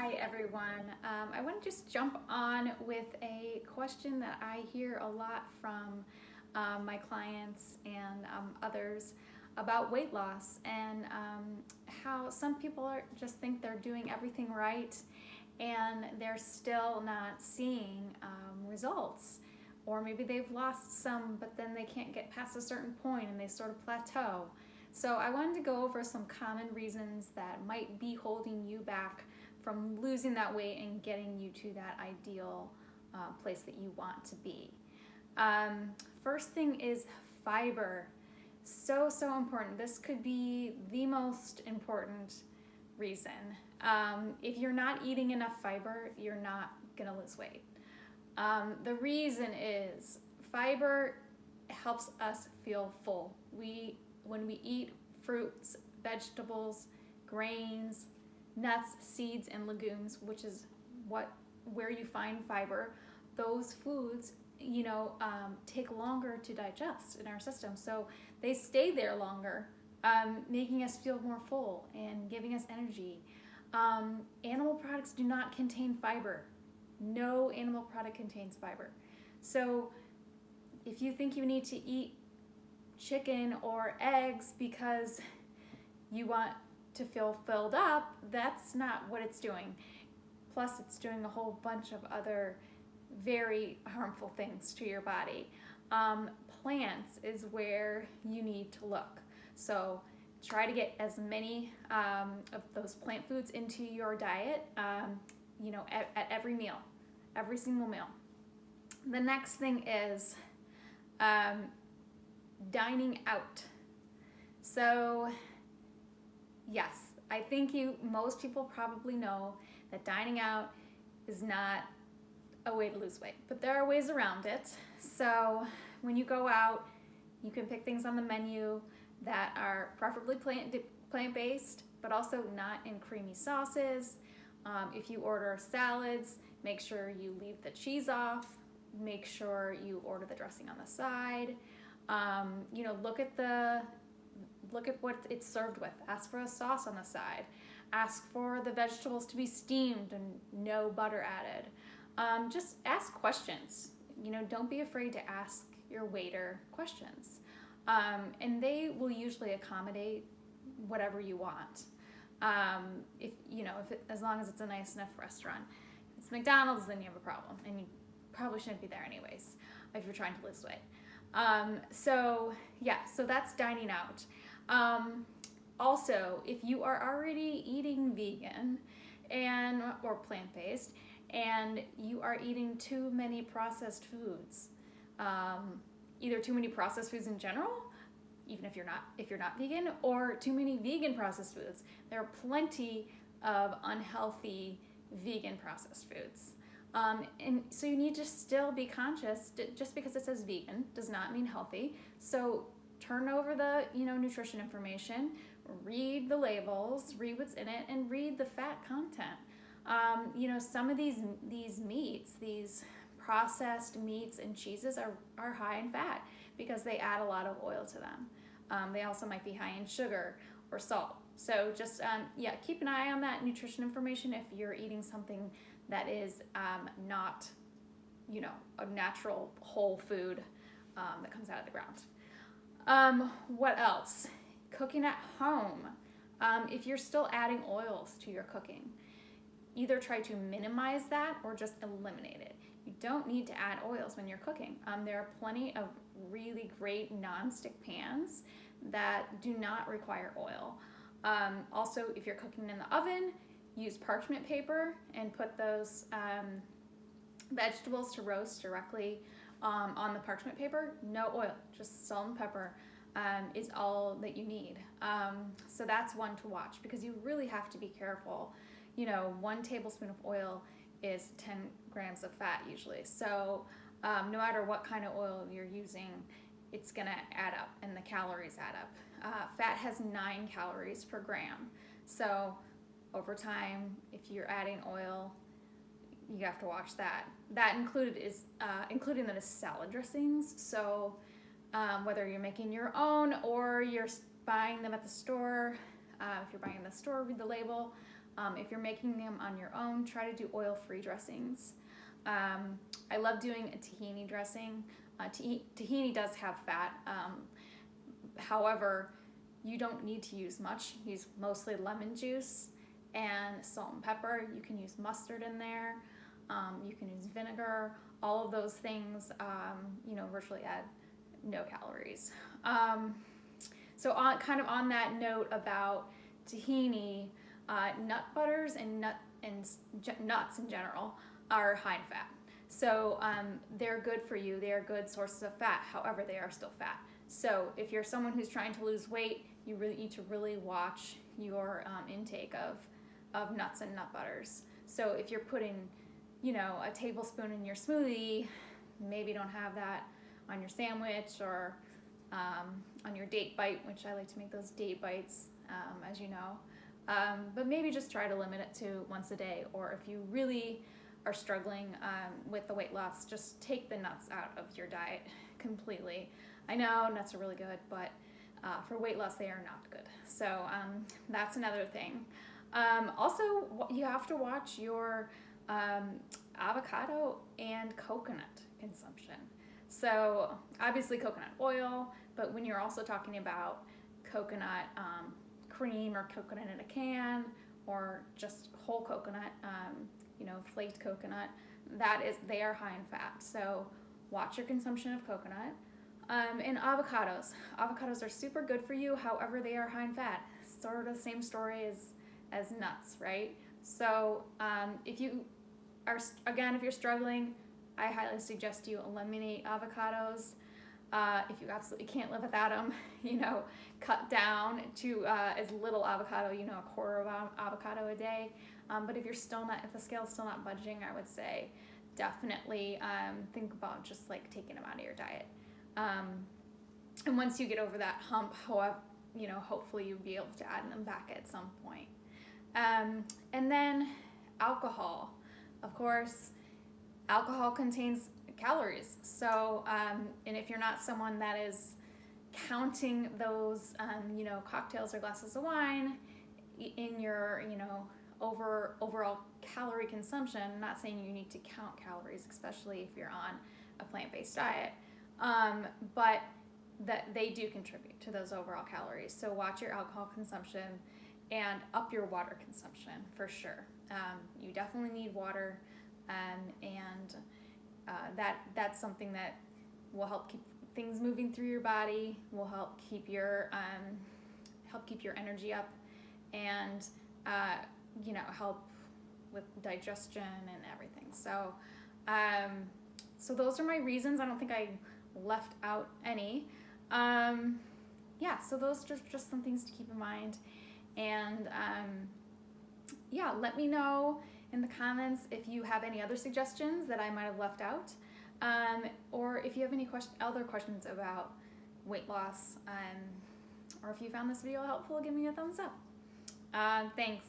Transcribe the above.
Hi everyone. I want to just jump on with a question that I hear a lot from my clients and others about weight loss and how some people just think they're doing everything right and they're still not seeing results. Or maybe they've lost some, but then they can't get past a certain point and they sort of plateau. So I wanted to go over some common reasons that might be holding you back from losing that weight and getting you to that ideal place that you want to be. First thing is fiber. So important. This could be the most important reason. If you're not eating enough fiber, you're not gonna lose weight. The reason is fiber helps us feel full. When we eat fruits, vegetables, grains, nuts, seeds, and legumes, which is where you find fiber, those foods take longer to digest in our system, so they stay there longer, making us feel more full and giving us energy. Animal products do not contain fiber. No animal product contains fiber. So if you think you need to eat chicken or eggs because you want to feel filled up, that's not what it's doing. Plus, it's doing a whole bunch of other very harmful things to your body. Plants is where you need to look. So try to get as many of those plant foods into your diet, at every meal, every single meal. The next thing is dining out. So yes, I think most people probably know that dining out is not a way to lose weight, but there are ways around it. So when you go out, you can pick things on the menu that are preferably plant-based, but also not in creamy sauces. If you order salads, make sure you leave the cheese off. Make sure you order the dressing on the side. Look at what it's served with. Ask for a sauce on the side. Ask for the vegetables to be steamed and no butter added. Just ask questions. Don't be afraid to ask your waiter questions. And they will usually accommodate whatever you want. As long as it's a nice enough restaurant. If it's McDonald's, then you have a problem, and you probably shouldn't be there anyways if you're trying to lose weight. So that's dining out. Also, if you are already eating vegan or plant-based and you are eating too many processed foods, either too many processed foods in general, even if you're not vegan, or too many vegan processed foods, there are plenty of unhealthy vegan processed foods. And so you need to still be conscious. Just because it says vegan does not mean healthy. So turn over the nutrition information, read the labels, read what's in it, and read the fat content. Some of these meats, these processed meats and cheeses are high in fat because they add a lot of oil to them. They also might be high in sugar or salt. So just keep an eye on that nutrition information if you're eating something that is not a natural whole food that comes out of the ground. What else? Cooking at home. If you're still adding oils to your cooking, either try to minimize that or just eliminate it. You don't need to add oils when you're cooking. There are plenty of really great non-stick pans that do not require oil. Also, if you're cooking in the oven, use parchment paper and put those vegetables to roast directly on the parchment paper. No oil, just salt and pepper is all that you need. So that's one to watch because you really have to be careful. 1 tablespoon of oil is 10 grams of fat usually. So no matter what kind of oil you're using, it's gonna add up and the calories add up. Fat has 9 calories per gram. So over time, if you're adding oil, you have to watch that. That including that is salad dressings. So whether you're making your own or you're buying them at the store, if you're buying in the store, read the label. If you're making them on your own, try to do oil-free dressings. I love doing a tahini dressing. Tahini does have fat. However, you don't need to use much. Use mostly lemon juice and salt and pepper. You can use mustard in there. You can use vinegar. All of those things, virtually add no calories. So on that note about tahini, nut butters and nuts in general are high in fat. So they're good for you. They are good sources of fat. However, they are still fat. So if you're someone who's trying to lose weight, you really need to really watch your intake of nuts and nut butters. So if you're putting, a tablespoon in your smoothie, maybe don't have that on your sandwich or on your date bite, which I like to make those date bites, as you know. But maybe just try to limit it to once a day, or if you really are struggling with the weight loss, just take the nuts out of your diet completely. I know nuts are really good, but for weight loss, they are not good. So that's another thing. Also, you have to watch your avocado and coconut consumption. So obviously coconut oil, but when you're also talking about coconut cream or coconut in a can, or just whole coconut, flaked coconut, they are high in fat. So watch your consumption of coconut. And avocados. Avocados are super good for you, however, they are high in fat. Sort of the same story as nuts, right? So if you're struggling, I highly suggest you eliminate avocados. If you absolutely can't live without them, cut down to as little avocado, a quarter of avocado a day. But if the scale's still not budging, I would say definitely think about just like taking them out of your diet. And once you get over that hump, hopefully you'll be able to add them back at some point. And then alcohol. Of course, alcohol contains calories. So, and if you're not someone that is counting those, cocktails or glasses of wine in your, overall calorie consumption, I'm not saying you need to count calories, especially if you're on a plant-based diet, but that they do contribute to those overall calories. So watch your alcohol consumption and up your water consumption for sure. You definitely need water, and that's something that will help keep things moving through your body, will help keep your energy up, and help with digestion and everything. So so those are my reasons. I don't think I left out any. So those are just some things to keep in mind. And let me know in the comments if you have any other suggestions that I might have left out, or if you have any other questions about weight loss, or if you found this video helpful, give me a thumbs up. Thanks.